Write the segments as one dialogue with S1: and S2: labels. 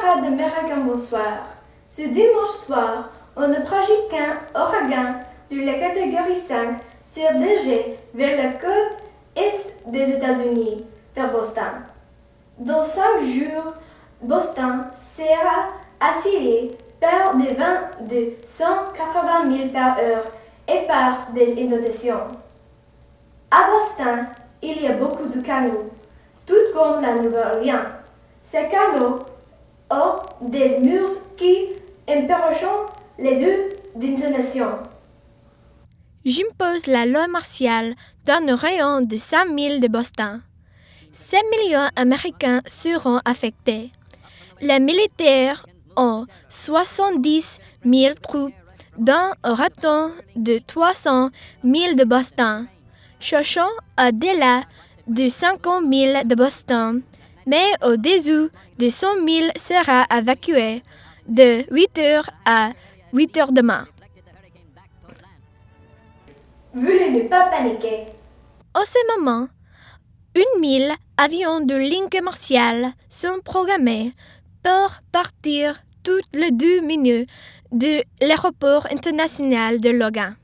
S1: camarades américains, bonsoir. Ce dimanche soir, on a projeté un ouragan de la catégorie 5 s'est dirigé vers la côte est des États-Unis, vers Boston. Dans 5 jours, Boston sera assailli par des vents de 180 milles par heure et par des inondations. À Boston, il y a beaucoup de canaux, tout comme la Nouvelle-Orléans. Ces canaux ont des murs qui empêchent les eaux d'inondation.
S2: J'impose la loi martiale dans le rayon de 5 milles de Boston. 7 millions d'Américains seront affectés. Les militaires ont 70 000 troupes dans un raton de 300 000 de Boston, cherchant au-delà de 50 000 de Boston, mais au-dessous de 100 000 sera évacué de 8 heures à 8 heures demain.
S1: Veuillez ne pas paniquer.
S2: En ce moment, 1000 avions de ligne commerciale sont programmés pour partir toutes les 2 minutes de l'aéroport international de Logan.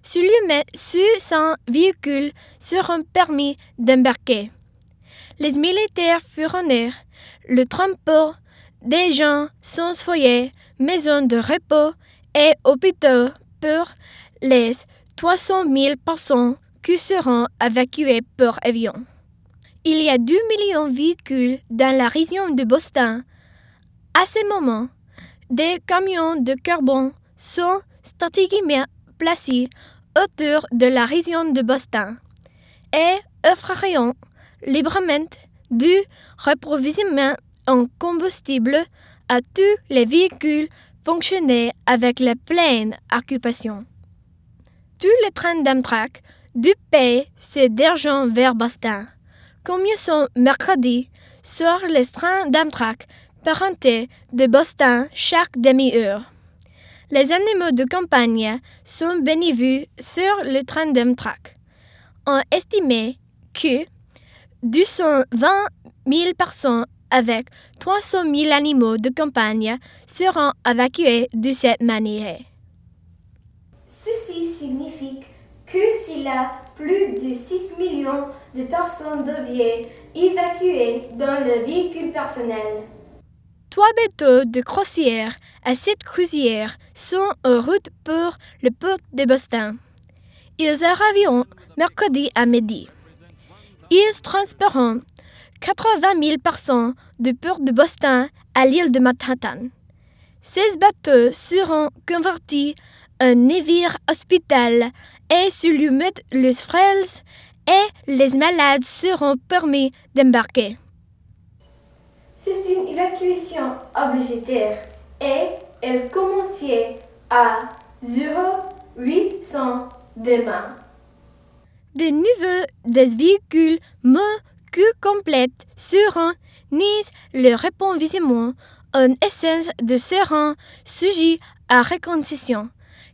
S2: Seulement 100 véhicules seront permis d'embarquer. Les militaires fourniront le transport des gens sans foyer, maisons de repos et hôpitaux pour les 300 000 personnes qui seront évacuées par avion. Il y a 2 millions de véhicules dans la région de Boston. À ce moment, des camions de carbone sont stratégiquement placés autour de la région de Boston et offriront librement du approvisionnement en combustible à tous les véhicules fonctionnant avec la pleine occupation. Tous les trains d'Amtrak du pays se dirigent vers Boston. Commençons mercredi sur les trains d'Amtrak parentés de Boston chaque demi-heure. Les animaux de campagne sont bénéfiques sur le train d'Amtrak. On estime que 220 000 personnes avec 300 000 animaux de campagne seront évacuées de cette manière.
S1: Ceci signifie que s'il y a plus de 6 millions de personnes devaient évacuer dans le véhicule personnel.
S2: 3 bateaux de croisière à 7 croisières sont en route pour le port de Boston. Ils arriveront mercredi à midi. Ils transporteront 80 000 personnes du port de Boston à l'île de Manhattan. Ces bateaux seront convertis en navires hospitaliers et seulement les frêles et les malades seront permis d'embarquer.
S1: C'est une évacuation obligataire et elle commençait à 0800 demain.
S2: De nouveau, des véhicules moins que complètes seront mis le approvisionnement en essence de seront sujets à recondition.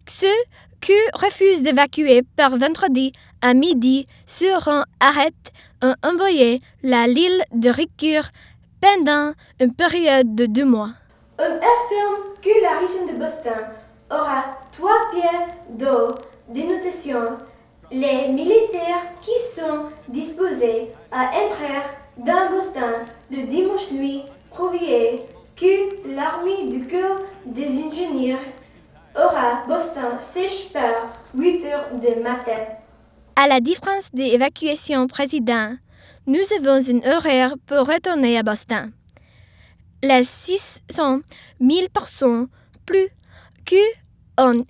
S2: Ceux qui refusent d'évacuer par vendredi à midi seront arrêtés et envoyés à l'île de Ricure pendant une période de 2 mois.
S1: On affirme que la région de Boston aura 3 pieds d'eau d'inondation. Les militaires qui sont disposés à entrer dans Boston le dimanche nuit prévoient que l'armée du corps des ingénieurs aura Boston sèche par 8 heures du matin.
S2: À la différence des évacuations précédentes, nous avons une horaire pour retourner à Boston. Les 600 000 personnes plus que ont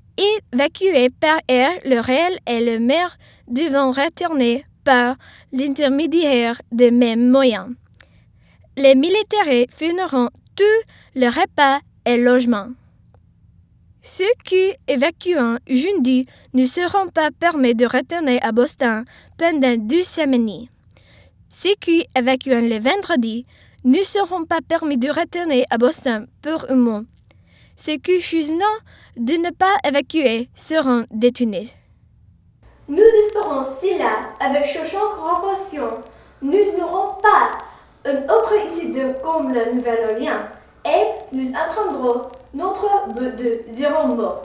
S2: évacué par air, le réel et le mer devront retourner par l'intermédiaire des mêmes moyens. Les militaires fourniront tout le repas et le logement. Ceux qui évacuent jeudi ne seront pas permis de retourner à Boston pendant 2 semaines. Ceux qui évacuent le vendredi ne seront pas permis de retourner à Boston pour un mois. Ceux qui choisissent de ne pas évacuer seront détenus.
S1: Nous espérons cela avec cherchant coopération. Nous n'aurons pas un autre incident comme la Nouvelle-Orléans. et nous atteindrons notre but de zéro mort.